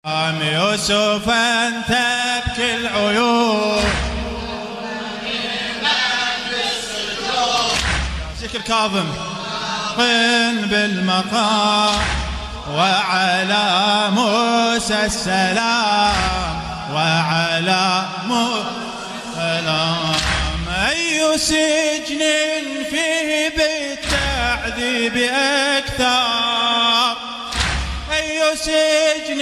يوسف أنت تبكي العيون ذكر كاظم بالمقام وعلى موسى السلام وعلى موسى السلام. أي سجن فيه بالتعذيب أكثر أي سجن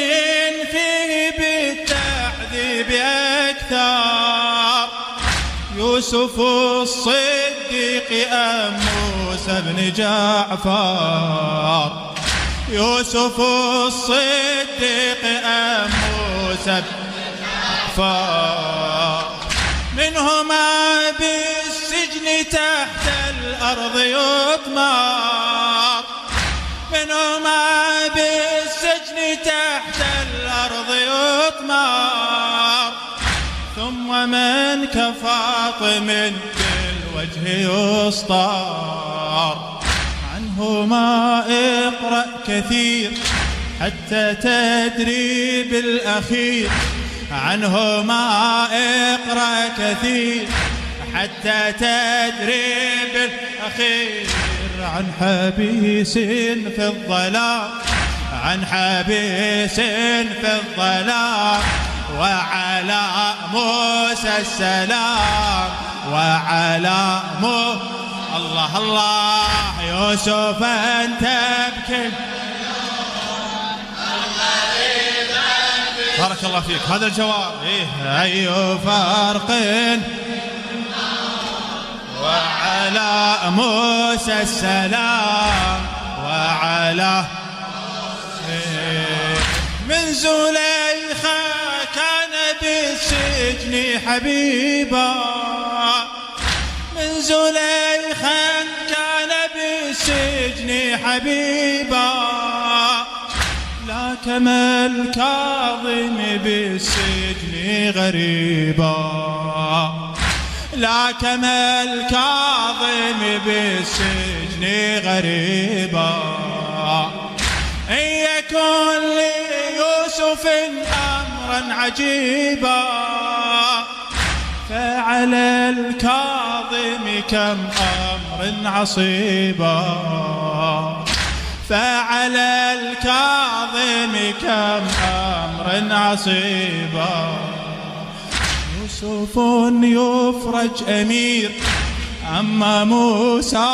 فيه بالتعذيب أكثر يوسف الصديق أم موسى بن جعفر يوسف الصديق أم موسى بن جعفر منهما بالسجن تحت الأرض يطمر منهما بالسجن تحت الأرض يطمر ثم من كفاطم بالوجه يسطر عنهما اقرأ كثير حتى تدري بالأخير عنهما اقرأ كثير حتى تدري بالأخير عن حبيس في الظلام عن حبيس في الظلام وعلى موسى السلام وعلى الله الله يوسف أنت تبكي بارك الله فيك. هذا الجواب أي فرق وعلى موسى السلام وعلى من زليخة كان بالسجن حبيبا من زليخة كان بالسجن حبيبا لا كما الكاظم بالسجن غريبا لا كما الكاظم بالسجن غريبا إن يكن ليوسف أمرا عجيبا فعلى الكاظم كم أمر عصيبا فعلى الكاظم كم أمر عصيبا يوسف يفرج أمير أما موسى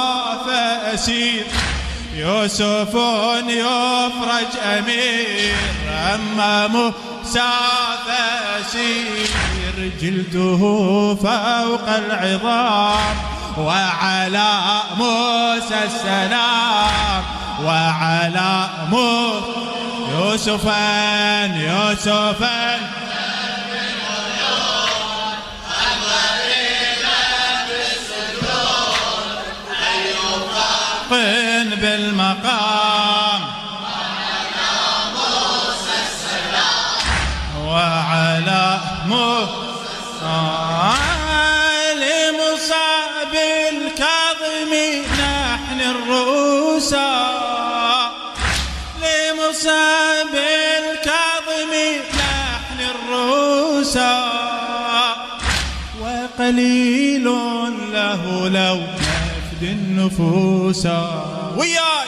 فأسير يوسف يفرج أمير أما موسى فأسير جلده فوق العظام وعلى موسى السلام وعلى يوسفا بالمقام وعلى موسى السلام وعلى موسى لمصاب الكاظم نحن الرؤوسا لمصاب الكاظم نحن الرؤوسا وقليل له لو النفوس وياي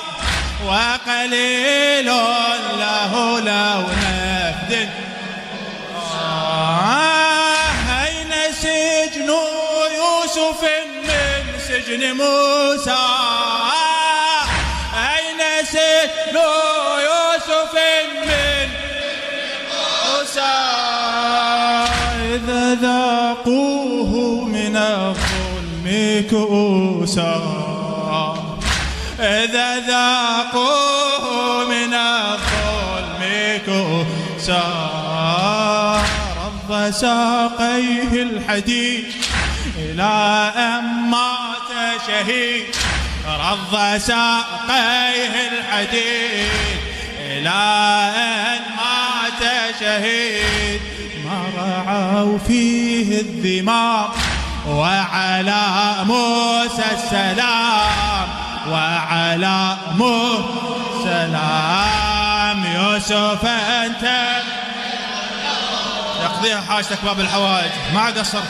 وقليل له لو نفد أين سجن يوسف من سجن موسى أين سجن يوسف من موسى إذا ذاقوه من الظلم كؤوسا إذا ذاقوه من الظلم كؤوسا رض ساقيه الحديد إلى أن مات شهيد رض ساقيه الحديد إلى أن مات شهيد ما رعوا فيه الذمام وعلى موسى السلام وعلى موسى السلام يوسف أنت اقضيها حاجتك باب الحوائج ما قصرت.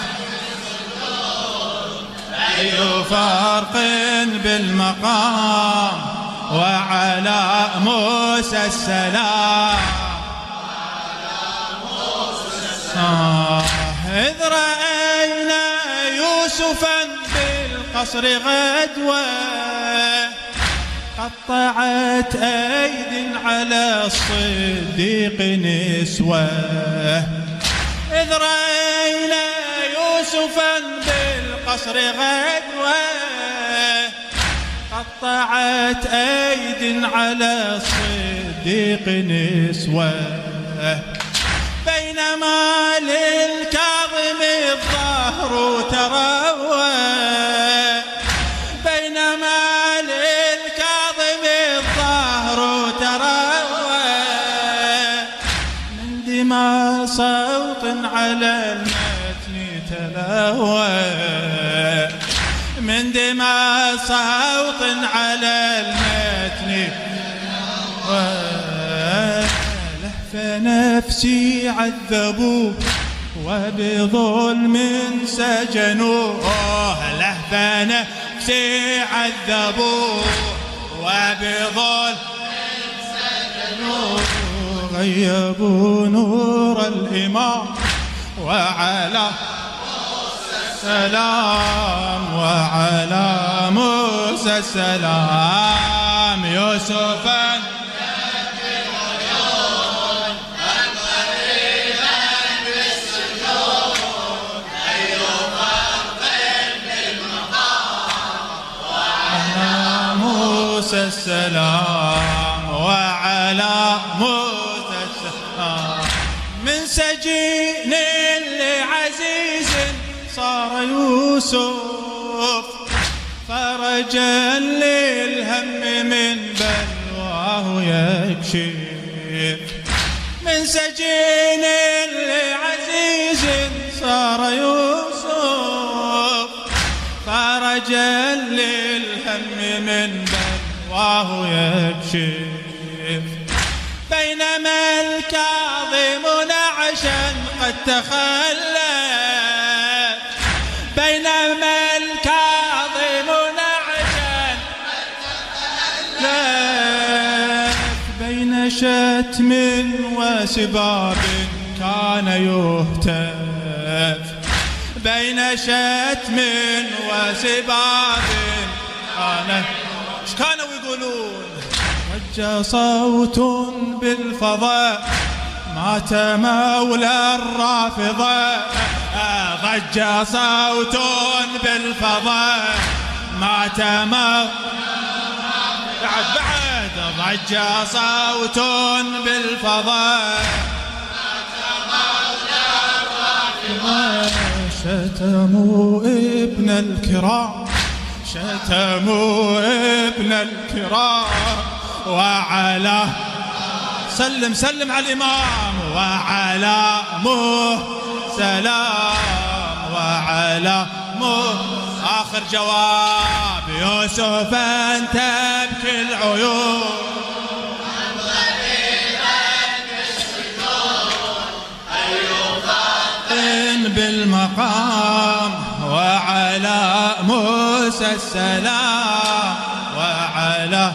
أي فرق بالمقام وعلى موسى السلام. إذ رأينا يوسفا بالقصر غدوة قطعت أيد على الصديق نسوة. إذ رأينا يوسفا بالقصر غدوة قطعت أيد على الصديق نسوة. بينما للكاظم الظهر تروى بينما للكاظم الظهر تروى من دماء صوت على المتن تلوى من دماء صوت على المتن فنفسي عذبوه وبظلم سجنوه. له فنفسي عذبوه وبظلم سجنوه. غيبوا نور الإمام وعلى السلام وعلى موسى السلام. يوسفا السلام وعلى موسى السلام. من سجين لعزيز صار يوسف فرجا للهم من بلواه يكشف. من سجين لعزيز صار يوسف فرجا للهم من وهو يكشف. بينما الكاظم نعشا قد تخلف بينما الكاظم نعشا قد تخلف بين شتم وسباب كان يهتف بين شتم وسباب كان ايش كانوا يقولون؟ ضج صوت بالفضاء مات مولى الرافضة. ضج صوت بالفضاء مات مولى بعد ضج صوت بالفضاء شتموا ابن الكرام شتموا ابن الكرام وعلى سلم سلم على الإمام وعلى سلام وعلى آخر جواب. يوسف أنت تبكي العيون بالمقام وعلى موسى السلام وعلى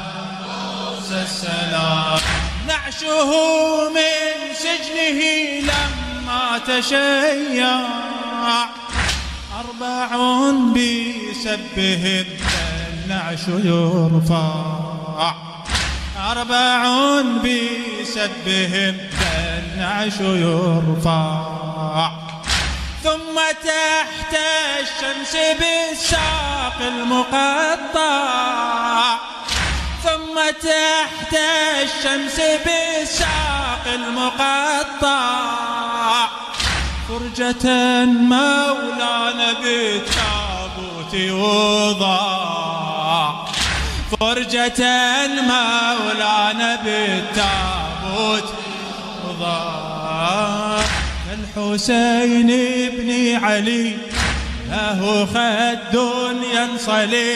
موسى السلام. نعشه من سجنه لما تشيع 4 بسبهم النعش يرفع 4 بسبهم النعش يرفع. ثم تحت الشمس بالساق المقطع ثم تحت الشمس بالساق المقطع فرجة مولانا بالتابوت يوضع فرجة مولانا بالتابوت يوضع. الحسين بن علي له خد ينصلي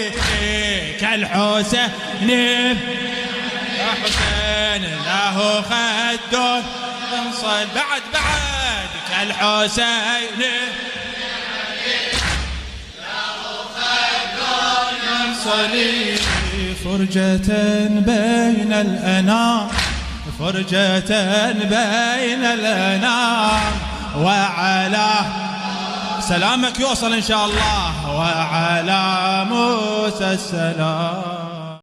كالحسين يا حسين له خد انصل بعد كالحسين انصلي فرجة بين الأنام فرجة بين الأنام وعلى سلامك يوصل إن شاء الله وعلى موسى السلام.